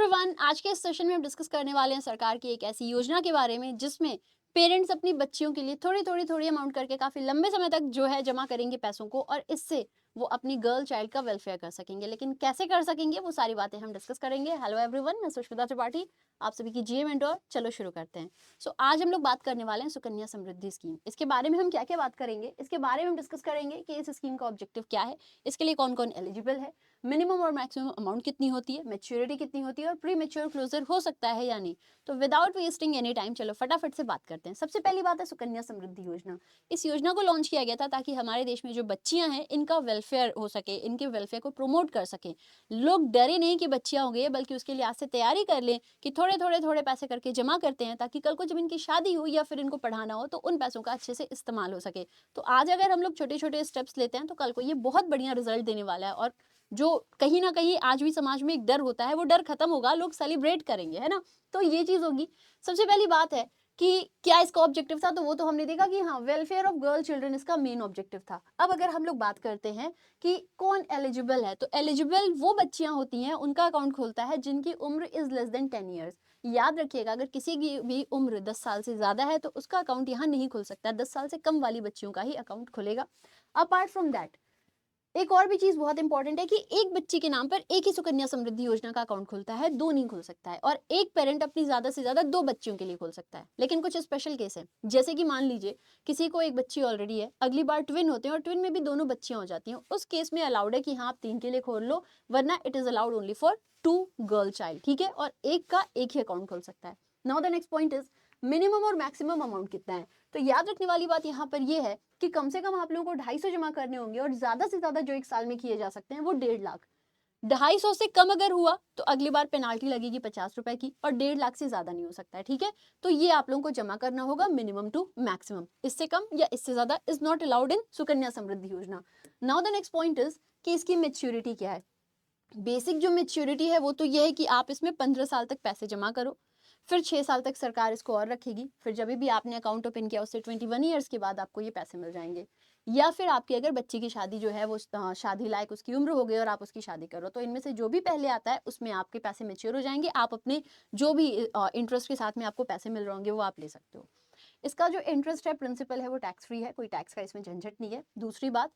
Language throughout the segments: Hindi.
एवरीवन, आज के इस सेशन में हम डिस्कस करने वाले हैं सरकार की एक ऐसी योजना के बारे में जिसमें पेरेंट्स अपनी बच्चियों के लिए थोड़ी अमाउंट करके काफी लंबे समय तक जो है जमा करेंगे पैसों को, और इससे वो अपनी गर्ल चाइल्ड का वेलफेयर कर सकेंगे। लेकिन कैसे कर सकेंगे वो सारी बातें हम डिस्कस करेंगे। हेलो एवरीवन, मैं सुष्मिता त्रिपाठी, आप सभी की जीए मेंटोर। चलो शुरू करते हैं। आज हम लोग बात करने वाले हैं सुकन्या समृद्धि स्कीम। इसके बारे में हम क्या क्या बात करेंगे, इसके बारे में हम डिस्कस करेंगे कि इस स्कीम का ऑब्जेक्टिव क्या है, इसके लिए कौन कौन एलिजिबल है, मिनिमम और मैक्सिमम अमाउंट कितनी होती है, मैच्योरिटी कितनी होती है, और प्री मैच्योर क्लोजर हो सकता है या नहीं। तो विदाउट वेस्टिंग एनी टाइम चलो फटाफट से बात करते हैं। सबसे पहली बात है सुकन्या समृद्धि योजना। इस योजना को लॉन्च किया गया था ताकि हमारे देश में जो बच्चियां हैं इनका वेलफेयर हो सके, इनके वेलफेयर को प्रमोट कर सके। लोग डरे नहीं कि बच्चियां हो गई है, बल्कि उसके लिए आज से तैयारी कर लें कि थोड़े पैसे करके जमा करते हैं ताकि कल को जब इनकी शादी हो या फिर इनको पढ़ाना हो तो उन पैसों का अच्छे से इस्तेमाल हो सके। तो आज अगर हम लोग छोटे छोटे स्टेप्स लेते हैं तो कल को ये बहुत बढ़िया रिजल्ट देने वाला है, और जो कहीं ना कहीं आज भी समाज में एक डर होता है वो डर खत्म होगा, लोग सेलिब्रेट करेंगे, है ना। तो ये चीज होगी। सबसे पहली बात है कि क्या इसका ऑब्जेक्टिव था, तो वो तो हमने देखा कि हाँ, वेलफेयर ऑफ गर्ल चिल्ड्रन इसका मेन ऑब्जेक्टिव था। अब अगर हम लोग बात करते हैं कि कौन एलिजिबल है, तो एलिजिबल वो बच्चियां होती हैं, उनका अकाउंट खुलता है जिनकी उम्र इज लेस देन 10 ईयर्स। याद रखिएगा, अगर किसी की भी उम्र 10 साल से ज्यादा है तो उसका अकाउंट यहाँ नहीं खुल सकता। 10 साल से कम वाली बच्चियों का ही अकाउंट खुलेगा। अपार्ट फ्रॉम दैट, एक और भी चीज बहुत इंपॉर्टेंट है कि एक बच्ची के नाम पर एक ही सुकन्या समृद्धि योजना का अकाउंट खुलता है, दो नहीं खुल सकता है। और एक पेरेंट अपनी ज्यादा से ज्यादा दो बच्चियों के लिए खोल सकता है। लेकिन कुछ स्पेशल केस है, जैसे कि मान लीजिए किसी को एक बच्ची ऑलरेडी है, अगली बार ट्विन होते हैं और ट्विन में भी दोनों बच्चियां हो जाती हैं, उस केस में अलाउड है कि हाँ आप तीन के लिए खोल लो, वरना it is allowed only for 2 girl child. ठीक है, और एक का एक ही अकाउंट खोल सकता है। Now the next point is minimum और मैक्सिमम अमाउंट कितना है। तो याद रखने वाली बात यहाँ पर यह है कि कम से कम आप लोगों को 250 जमा करने होंगे, और ज्यादा से ज्यादा जो एक साल में किए जा सकते हैं वो 1.5 लाख। 250 से कम अगर हुआ तो अगली बार पेनाल्टी लगेगी 50 रुपए की, और 1.5 लाख से ज्यादा नहीं हो सकता है। ठीक है, तो ये आप लोगों को जमा करना होगा मिनिमम टू मैक्सिमम। इससे कम या इससे ज्यादा is not allowed in Sukanya Samriddhi Yojana. Now the next point is कि इसकी मेच्योरिटी क्या है। बेसिक जो मेच्योरिटी है वो तो ये है कि आप इसमें 15 साल तक पैसे जमा करो, फिर 6 साल तक सरकार इसको और रखेगी, फिर जब भी आपने अकाउंट ओपन किया उससे 21 ईयर्स के बाद आपको ये पैसे मिल जाएंगे। या फिर आपकी अगर बच्ची की शादी जो है वो शादी लायक उसकी उम्र हो गई और आप उसकी शादी करो, तो इनमें से जो भी पहले आता है उसमें आपके पैसे मेच्योर हो जाएंगे। आप अपने जो भी इंटरेस्ट के साथ में आपको पैसे मिल रहे होंगे वो आप ले सकते हो। इसका जो इंटरेस्ट है, प्रिंसिपल है, वो टैक्स फ्री है, कोई टैक्स का इसमें झंझट नहीं है। दूसरी बात,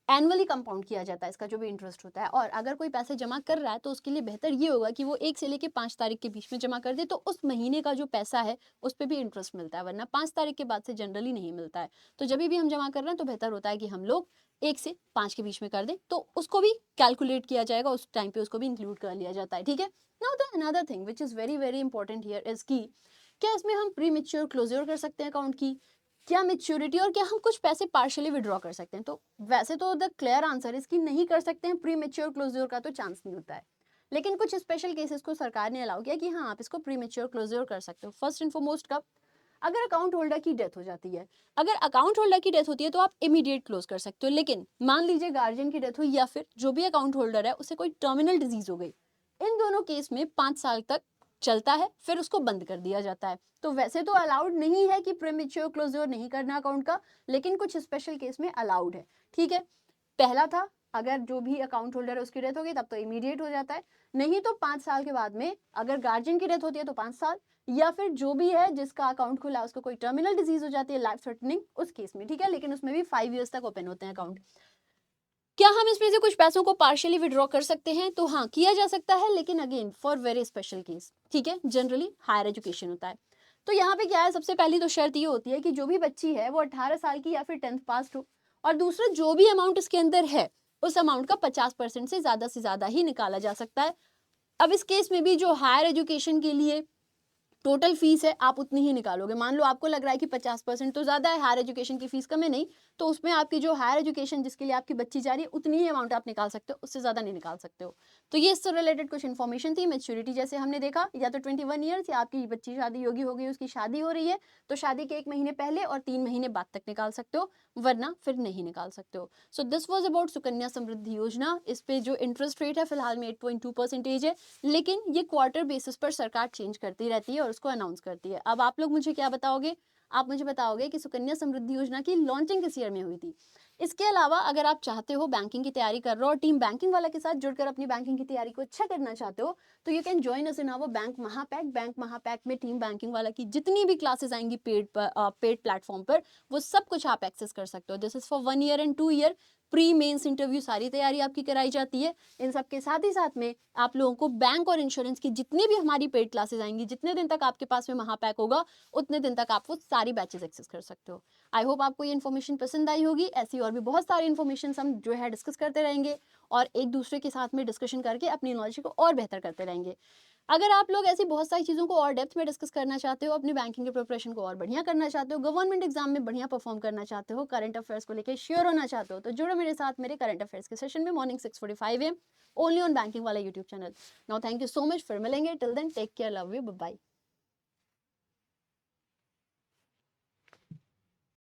एनुअली कंपाउंड किया जाता है इसका जो भी इंटरेस्ट होता है। और अगर कोई पैसे जमा कर रहा है तो उसके लिए बेहतर ये होगा कि वो 1 से लेके 5 तारीख के बीच में जमा कर दे, तो उस महीने का जो पैसा है उस पर भी इंटरेस्ट मिलता है, वरना 5 तारीख के बाद से जनरली नहीं मिलता है। तो जब भी हम जमा कर रहे हैं तो बेहतर होता है कि हम लोग 1 से 5 के बीच में कर दें, तो उसको भी कैलकुलेट किया जाएगा, उस टाइम पे उसको भी इंक्लूड कर लिया जाता है। ठीक है, now the another thing which is very very important here is की क्या इसमें हम प्री मेच्योर क्लोजर कर सकते हैं अकाउंट की, क्या मेच्योरिटी, और क्या हम कुछ पैसे पार्शियली विड्रॉ कर सकते हैं। तो वैसे तो द क्लियर आंसर इसकी नहीं कर सकते हैं, प्री मेच्योर क्लोजर का तो चांस नहीं होता है। लेकिन कुछ स्पेशल केसेस को सरकार ने अलाउ किया कि हाँ आप इसको प्री मेच्योर क्लोजर कर सकते हो। फर्स्ट एंड फॉरमोस्ट कब, अगर अकाउंट होल्डर की डेथ हो जाती है। अगर अकाउंट होल्डर की डेथ होती है तो आप इमीडिएट क्लोज कर सकते हो, लेकिन मान लीजिए गार्जियन की डेथ हुई या फिर जो भी अकाउंट होल्डर है उसे कोई टर्मिनल डिजीज हो गई, इन दोनों केस में 5 साल तक चलता है, फिर उसको बंद कर दिया जाता है। तो वैसे तो अलाउड नहीं है कि प्रीमेच्योर क्लोजर नहीं करना अकाउंट का, लेकिन कुछ स्पेशल केस में अलाउड है। ठीक है, पहला था अगर जो भी अकाउंट होल्डर है उसकी डेथ हो गई तब तो इमीडिएट हो जाता है, नहीं तो 5 साल के बाद में। अगर गार्जियन की डेथ होती है तो 5 साल, या फिर जो भी है जिसका अकाउंट खुला उसको कोई टर्मिनल डिजीज हो जाती है, लाइफ थ्रेटनिंग, उस केस में। ठीक है, लेकिन उसमें भी 5 ईयर्स तक ओपन होते हैं अकाउंट। क्या हम इसमें से कुछ पैसों को पार्शियली विड्रॉ कर सकते हैं, तो हाँ किया जा सकता है, लेकिन again for very special case. ठीक है, जनरली हायर एजुकेशन होता है। तो यहाँ पे क्या है, सबसे पहली तो शर्त ये होती है कि जो भी बच्ची है वो 18 साल की या फिर 10th पास हो, और दूसरा जो भी अमाउंट इसके अंदर है उस अमाउंट का 50% से ज्यादा ही निकाला जा सकता है। अब इस केस में भी जो हायर एजुकेशन के लिए टोटल फीस है आप उतनी ही निकालोगे। मान लो आपको लग रहा है कि 50% तो ज्यादा है, हायर एजुकेशन की फीस कम है, नहीं, तो उसमें आपकी जो हायर एजुकेशन जिसके लिए आपकी बच्ची जा रही है उतनी ही अमाउंट आप निकाल सकते हो, उससे ज्यादा नहीं निकाल सकते हो। तो ये इससे रिलेटेड कुछ इन्फॉर्मेशन थी। मेच्योरिटी जैसे हमने देखा, या तो 21 ईयर्स, या आपकी बच्ची शादी योगी हो गई, उसकी शादी हो रही है तो शादी के 1 महीने पहले और 3 महीने बाद तक निकाल सकते हो, वरना फिर नहीं निकाल सकते हो। So this was about Sukanya Samriddhi Yojana. इस पे जो इंटरेस्ट रेट है फिलहाल में 8.2% है, लेकिन ये क्वार्टर बेसिस पर सरकार चेंज करती रहती है, और और उसको अनाउंस करती है। अब आप लोग मुझे क्या बताओगे? आप मुझे बताओगे कि सुकन्या समृद्धि योजना की लॉन्चिंग किस ईयर में हुई थी? इसके अलावा अगर आप चाहते हो बैंकिंग की तैयारी कर रहे हो और टीम बैंकिंग वाला के साथ जुड़कर अपनी बैंकिंग की तैयारी को अच्छा करना चाहते हो, तो you can join us in our bank Mahapack. Bank Mahapack में टीम बैंकिंग वाला की जितनी भी क्लासेस आएंगी पेड प्लेटफॉर्म पर, वो सब कुछ आप एक्सेस कर सकते हो। This is for 1 year and 2 year. Pre mains interview सारी तैयारी आपकी कराई जाती है। इन सब के साथ ही साथ में आप लोगों को बैंक और इंश्योरेंस की जितनी भी हमारी पेड क्लासेस आएंगी, जितने दिन तक आपके पास में महापैक होगा, उतने दिन तक आप वो सारी बैचेस एक्सेस कर सकते हो। आई होप आपको ये इन्फॉर्मेशन पसंद आई होगी। ऐसी और भी बहुत सारी इन्फॉर्मेशन हम जो है डिस्कस करते रहेंगे और एक दूसरे के साथ में डिस्कशन करके अपनी नॉलेज को और बेहतर करते रहेंगे। अगर आप लोग ऐसी बहुत सारी चीज़ों को और डेप्थ में डिस्कस करना चाहते हो, अपनी बैंकिंग के प्रिपरेशन को और बढ़िया करना चाहते हो, गवर्नमेंट एग्जाम में बढ़िया परफॉर्म करना चाहते हो, करंट अफेयर्स को लेकर श्योर होना चाहते हो, तो जुड़ो मेरे साथ मेरे करंट अफेयर्स के सेशन में morning 6:45 AM only on banking वाला YouTube channel. Now thank you so much, फिर मिलेंगे। Till then take care, love you, bye bye.